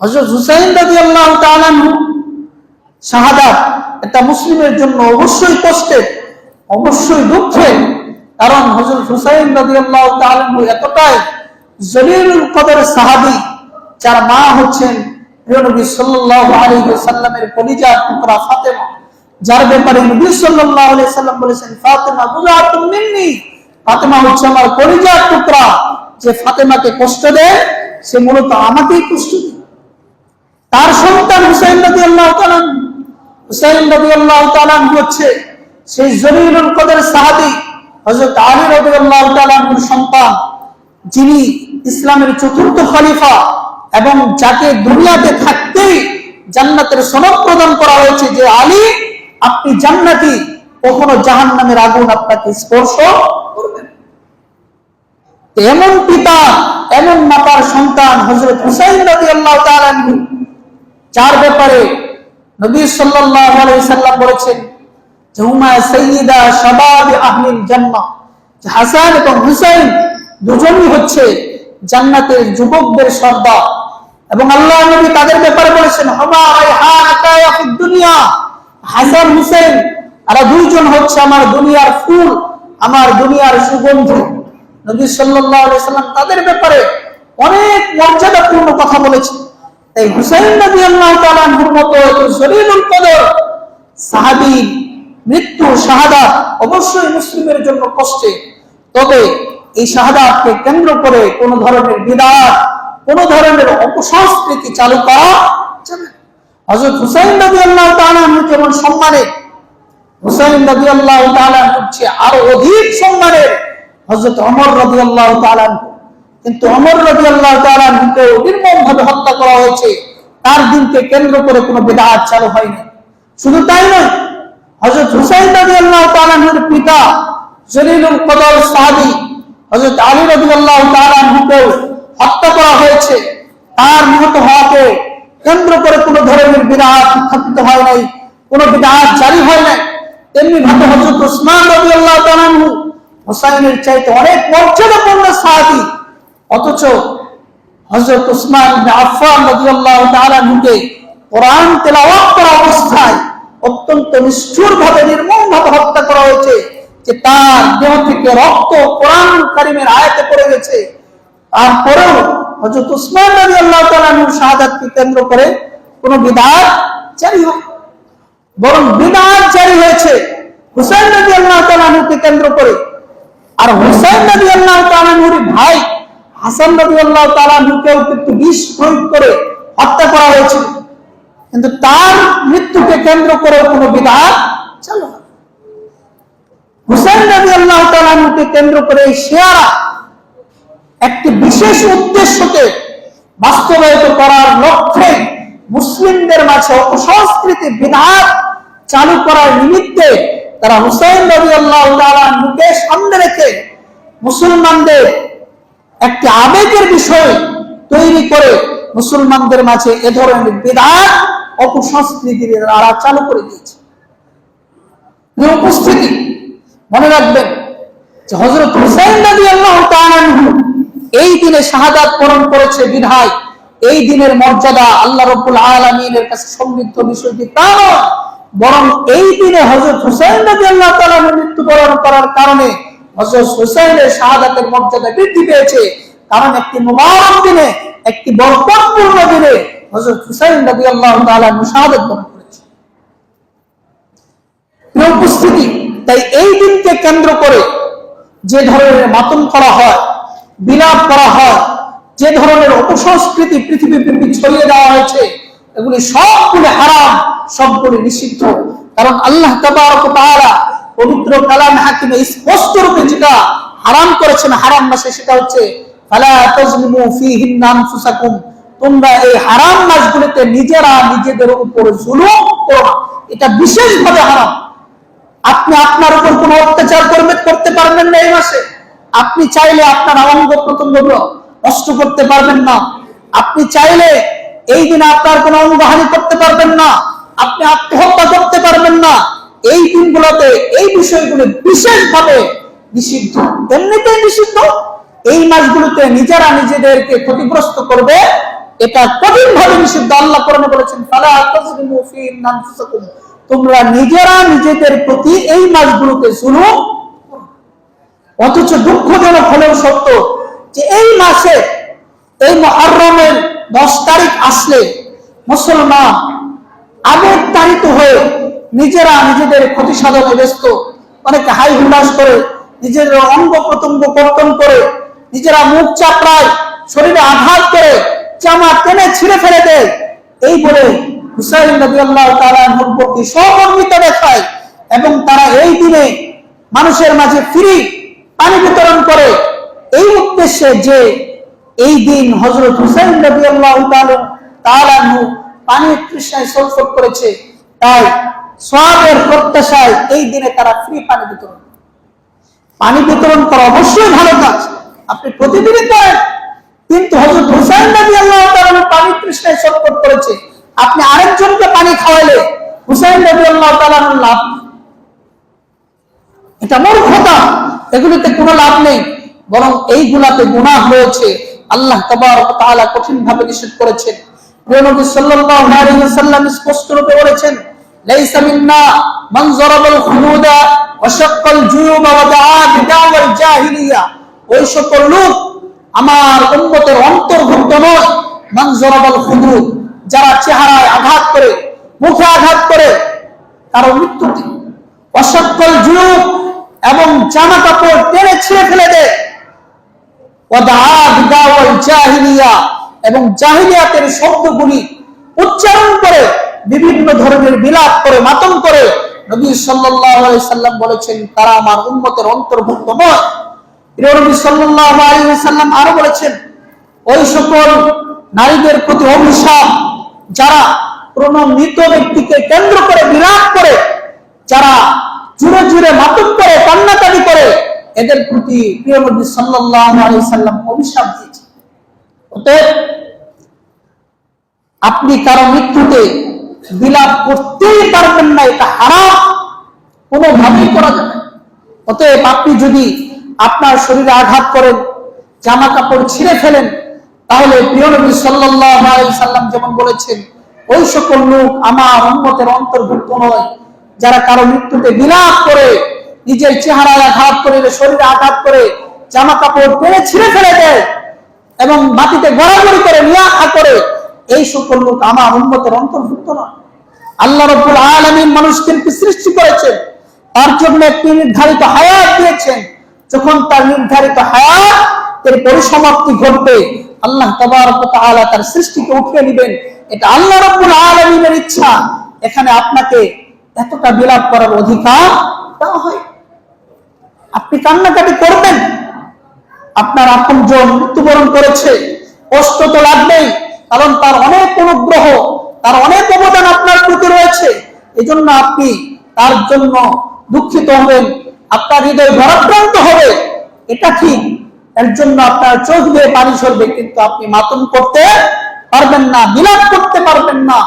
হযরত হুসাইন রাদিয়াল্লাহু তাআলা আনহু শাহাদাত একটা মুসলিমের জন্য অবশ্যই কষ্টের, অবশ্যই দুঃখের। কারণ হযরত হুসাইন রাদিয়াল্লাহু তাআলা আনহু এতটাই জলিলুল কদর সাহাবী, যার মা হচ্ছেন প্রিয় নবী সাল্লাল্লাহু আলাইহি ওয়াসাল্লামের কলিজার টুকরা ফাতেমা, যার ব্যাপারে নবী সাল্লাল্লাহু আলাইহি ওয়াসাল্লাম বলেছেন ফাতেমা বুযাতুম মিন্নি, ফাতেমা হচ্ছে আমার কলিজার টুকরা। যে ফাতেমাকে কষ্ট দেয় সে মূলত আমাকেই কষ্ট দেয়। তার সন্তান হুসাইন রাদিয়াল্লাহু তাআলা, হুসাইন রাদিয়াল্লাহু তাআলা হচ্ছে সেই জলিলুল কদর সাহাবী হযরত আলী রাদিয়াল্লাহু তাআলার সন্তান, যিনি ইসলামের চতুর্থ খলিফা এবং যাকে দুনিয়াতে থাকতেই জান্নাতের সনদ প্রদান করা হয়েছে যে আলী আপনি জান্নাতি, কখনো জাহান্নামের আগুন আপনাকে স্পর্শ করবে না। এমন পিতা এমন মাতার সন্তান হযরত হুসাইন রাদিয়াল্লাহু তাআলা আনহু, যার ব্যাপারে নবী সাল্লাল্লাহু আলাইহি সাল্লাম বলেছেন যে হুমা সাইয়্যিদা শাবাব আহলিল জান্নাহ, যে হাসান এবং হুসাইন দুজনই হচ্ছে জান্নাতের যুবকদের সর্দার। এবং আল্লাহ নবী তাদের ব্যাপারে বলেছেন হুমা রাইহানাতা ফিদ দুনিয়া, হাসান হুসাইন এরা দুইজন হচ্ছে আমার দুনিয়ার ফুল, আমার দুনিয়ার সুগন্ধি। নবী সাল্লাল্লাহু আলাইহি সাল্লাম তাদের ব্যাপারে অনেক মর্যাদাপূর্ণ কথা বলেছেন। তাই হুসাইন রাদিয়াল্লাহু তাআলা আনহুর মতো জলিলুল কদর সাহাবী মৃত্যু শাহাদাত অবশ্যই মুসলিমের জন্য কষ্টে। তবে এই শাহাদাতকে কেন্দ্র করে কোন ধরনের বিদআত, কোন ধরনের অপসংস্কৃতি চালু করা যাবে না। হযরত হুসাইন রাদিয়াল্লাহু তাআলা আনহু যেমন সম্মানের, হুসাইন রাদিয়াল্লাহু তাআলা আনহু আরো অধিক সম্মানের হযরত ওমর রাদিয়াল্লাহু তাআলা আনহু। কিন্তু ওমর রাদিয়াল্লাহু তাআলা আনহুকে নির্মমভাবে হত্যা করা হয়েছে, তার দিনকে কেন্দ্র করে কোনো বিদআত চালু হয়নি। শুধু তাই নয়, হযরত হুসাইন রাদিয়াল্লাহু তাআলা আনহুর পিতা জলিলুল কদর সাহাবী হযরত আলী রাদিয়াল্লাহু তাআলা আনহুকে হত্যা করা হয়েছে, তার নিহত হওয়াকে কেন্দ্র করে কোনো ধরনের বিদআত উত্থাপিত হয় নাই, কোনো বিদআত জারি হয় নাই। তেমনি ভাবে হযরত উসমান রাদিয়াল্লাহু তাআলা আনহু হুসাইনের চাইতে অনেক মর্যাদাপূর্ণ সাহাবী, অথচ হযরত উসমান ইবনে আফফান রাদিয়াল্লাহু তাআলা আনহুকে কোরআন তেলাওয়াত করা অবস্থায় অত্যন্ত নিষ্ঠুরভাবে নির্মমভাবে হত্যা করা হয়েছে, যে তার দেহ থেকে রক্ত কোরআন কারীমের আয়াতে পড়ে গেছে। তারপরেও হযরত উসমান রাদিয়াল্লাহু তাআলা আনহুর শাহাদাতকে কেন্দ্র করে কোনো বিদআত জারি হয়, বরং বিদআত জারি হয়েছে হুসাইন রাদিয়াল্লাহু তাআলা আনহুকে কেন্দ্র করে। আর হুসাইন রাদিয়াল্লাহু তাআলা আনহুর ভাই হাসান রাদিয়াল্লাহু তাআলা আনহুকেও কিন্তু বিষ প্রয়োগ করে হত্যা করা হয়েছিল, কিন্তু তার মৃত্যুকে কেন্দ্র করে কোনো বিদআত চালু হয়। হুসাইন রাদিয়াল্লাহু তাআলা আনহুকে কেন্দ্র করে শিয়ারা একটি বিশেষ উদ্দেশ্যকে বাস্তবায়িত করার লক্ষ্যে মুসলিমদের মাঝে অপসংস্কৃতি বিদআত চালু করার নিমিত্তে তারা হুসাইন রাদিয়াল্লাহু তাআলা আনহুকে সামনে রেখে মুসলমানদের একটি আবেগের বিষয় তৈরি করে মুসলমানদের মাঝে এ ধরনের বিদআত অপসংস্কৃতির দ্বারা চালু করে দিয়েছে। উপস্থিতি মনে রাখবেন যে হযরত হুসাইন রাদিয়াল্লাহু তাআলা আনহু এই দিনে শাহাদাত বরণ করেছে বিধায় এই দিনের মর্যাদা আল্লাহ রাব্বুল আলামিনের কাছে সমৃদ্ধ বিষয়টি তা নয়, বরং এই দিনে হযরত হুসাইন রাদিয়াল্লাহু তাআলা মৃত্যুবরণ করার কারণে হযরত হুসাইনের শাহাদাতের মর্যাদা বৃদ্ধি পেয়েছে। কারণ একটি মুবারক দিনে, একটি বরকতপূর্ণ দিনে হযরত হুসাইন রাদিয়াল্লাহু তাআলা শাহাদাত বরণ করেছে। উপস্থিতি, তাই এই দিনকে কেন্দ্র করে যে ধরনের মাতম করা হয়, বিলাপ করা হয়, যে ধরনের অপসংস্কৃতি পৃথিবীব্যাপী ছড়িয়ে দেওয়া হয়েছে, এগুলি সবগুলি হারাম, সবগুলি নিষিদ্ধ। কারণ আল্লাহ তাবারক ওয়া তাআলা পবিত্র কালামে হাকিমে স্পষ্ট রূপে যেটা হারাম করেছেন হারাম মাসে, সেটা হচ্ছে ফালা তাজলিমু ফীহিন্না আনফুসাকুম, তোমরা এই হারাম মাসগুলিতে নিজেরা নিজেদের উপর জুলুম করো না। এটা বিশেষভাবে হারাম। আপনি আপনার উপর কোনো অত্যাচার করতে পারবেন না এই মাসে। আপনি চাইলে আপনার অঙ্গ প্রত্যঙ্গ নষ্ট করতে পারবেন না, আপনি চাইলে এই দিনে আপনার কোনো অঙ্গহানি করতে পারবেন না, আপনি আত্মহত্যা করতে পারবেন না। এই দিনগুলোতে এই বিষয়গুলো বিশেষভাবে নিষিদ্ধ। এমনিতেই নিষিদ্ধ, এই মাসগুলোতে নিজেরা নিজেদেরকে ক্ষতিগ্রস্ত করবে এটা কঠিন ভাবে নিষিদ্ধ। আল্লাহ কোরআনে বলেছেন, ফালা তাজলিমু ফি আনফুসাকুম, তোমরা নিজেরা নিজেদের প্রতি এই মাসগুলোতে জুলুম। অথচ দুঃখজনক হলেও সত্য যে এই মাসে, এই মুহররমের 10 তারিখ আসলে মুসলমান আবেগতাড়িত হয়ে নিজেরা নিজেদের ক্ষতি সাধনে ব্যস্ত, অনেকে হাই হুল্লাস করে, নিজেদের অঙ্গ প্রত্যঙ্গ কর্তন করে, নিজেরা মুখ চাপড়ায়, শরীরে আঘাত করে, জামা টেনে ছিঁড়ে ফেলে দেয়, এই বলে হুসাইন রাদিয়াল্লাহু তাআলা আনহুর প্রতি সহমর্মিতা দেখায়। এবং তারা এই দিনে মানুষের মাঝে ফ্রি পানি বিতরণ করে এই উদ্দেশ্যে যে এই দিন হযরত হুসাইন রাদিয়াল্লাহু তাআলা আনহু পানির তৃষ্ণায় ছটফট করেছে, তাই সওয়াবের প্রত্যাশায় এই দিনে তারা ফ্রি পানি বিতরণ করা অবশ্যই ভালো কাজ, আপনি প্রতিদিনই করেন। কিন্তু হযরত হুসাইন রাদিয়াল্লাহু তাআলা পানির তৃষ্ণায় ছটফট করেছে, আপনি আরেকজনকে পানি খাওয়াইলে হুসাইন রাদিয়াল্লাহু তাআলা লাভ, এটা মূর্খতা, এগুলিতে কোনো লাভ নেই, বরং এইগুলাতে গুনাহ রয়েছে। আল্লাহ তাবারক ওয়া তাআলা কঠিন ভাবে নিষেধ করেছেন। প্রিয় নবী সাল্লাল্লাহু আলাইহি ওয়াসাল্লাম স্পষ্ট রূপে বলেছেন, লাইসা মিন্না মান যারাবাল খুদুদা ওয়া শাক্কাল জুয়ুবা ওয়া দাআ বিদাওয়াল জাহিলিয়া, ওই সকল লোক আমার উম্মতের অন্তর্ভুক্ত নয়। মান যারাবাল খুদুদ, যারা চেহারায় আঘাত করে, মুখে আঘাত করে, কারো মৃত্যুতে, ওয়া শাক্কাল জুয়ুব, এবং জামা কাপড় টেনে ছিঁড়ে ফেলে দেয়, ওয়া দাআ বিদাওয়াল জাহিলিয়া, এবং জাহিলিয়াতের শব্দগুলি উচ্চারণ করে, বিভিন্ন ধরনের বিলাপ করে, মাতম করে। নবী সাল্লাল্লাহু আলাইহি সাল্লাম বলেছেন, তারা আমার উম্মতের অন্তর্ভুক্ত নয়। নবী সাল্লাল্লাহু আলাইহি সাল্লাম আরো বলেছেন, ওই সকল নারীদের প্রতি অভিশাপ, যারা কোন মৃত ব্যক্তিকে কেন্দ্র করে বিলাপ করে, যারা জুড়ে জুড়ে মাতম করে, কান্নাকাটি করে, এদের প্রতি প্রিয় নবী সাল্লাল্লাহু আলাইহি সাল্লাম অভিশাপ দিয়েছেন। অতএব আপনি কারো মৃত্যুতে বিলাপ করতেই পারবেন না, এটা হারাম, কোনোভাবেই করা যাবে। অতএব আপনি যদি আপনার শরীরে আঘাত করেন, জামা কাপড় ছিঁড়ে ফেলেন, তাহলে প্রিয় নবী সাল্লাল্লাহু আলাইহি সাল্লাম যেমন বলেছেন, ওই সকল লোক আমার উম্মতের অন্তর্ভুক্ত নয়, যারা কারো মৃত্যুতে বিলাপ করে, নিজের চেহারায় আঘাত করে, শরীরে আঘাত করে, জামা কাপড় টেনে ছিঁড়ে ফেলে দেয় এবং মাটিতে গড়াগড়ি করে, নিয়াহা করে, এই সকল লোক আমার উম্মতের অন্তর্ভুক্ত নয়। আল্লাহ রাব্বুল আলামিন মানুষকে সৃষ্টি করেছেন, তার জন্য একটি নির্ধারিত হায়াত দিয়েছেন। যখন তার নির্ধারিত হায়াতের পরিসমাপ্তি ঘটবে, আল্লাহ তাবারক ওয়া তাআলা তার সৃষ্টিকে উঠিয়ে নেবেন, এটা আল্লাহ রাব্বুল আলামিনের ইচ্ছা। এখানে আপনাকে এতটা বিলাপ করার অধিকার দেওয়া হয়। আপনি কান্নাকাটি করবেন, আপনার আপনজন মৃত্যুবরণ করেছে, কষ্ট তো লাগবেই, কারণ তার অনেক অনুগ্রহ, তার অনেক অবদান আপনার প্রতি রয়েছে। এজন্য আপনি তার জন্য দুঃখিত হবেন, আপনার হৃদয় ভারাক্রান্ত হবে, এটা ঠিক। এর জন্য আপনার চোখ দিয়ে পানি ঝরবে, কিন্তু আপনি মাতম করতে পারবেন না, বিলাপ করতে পারবেন না।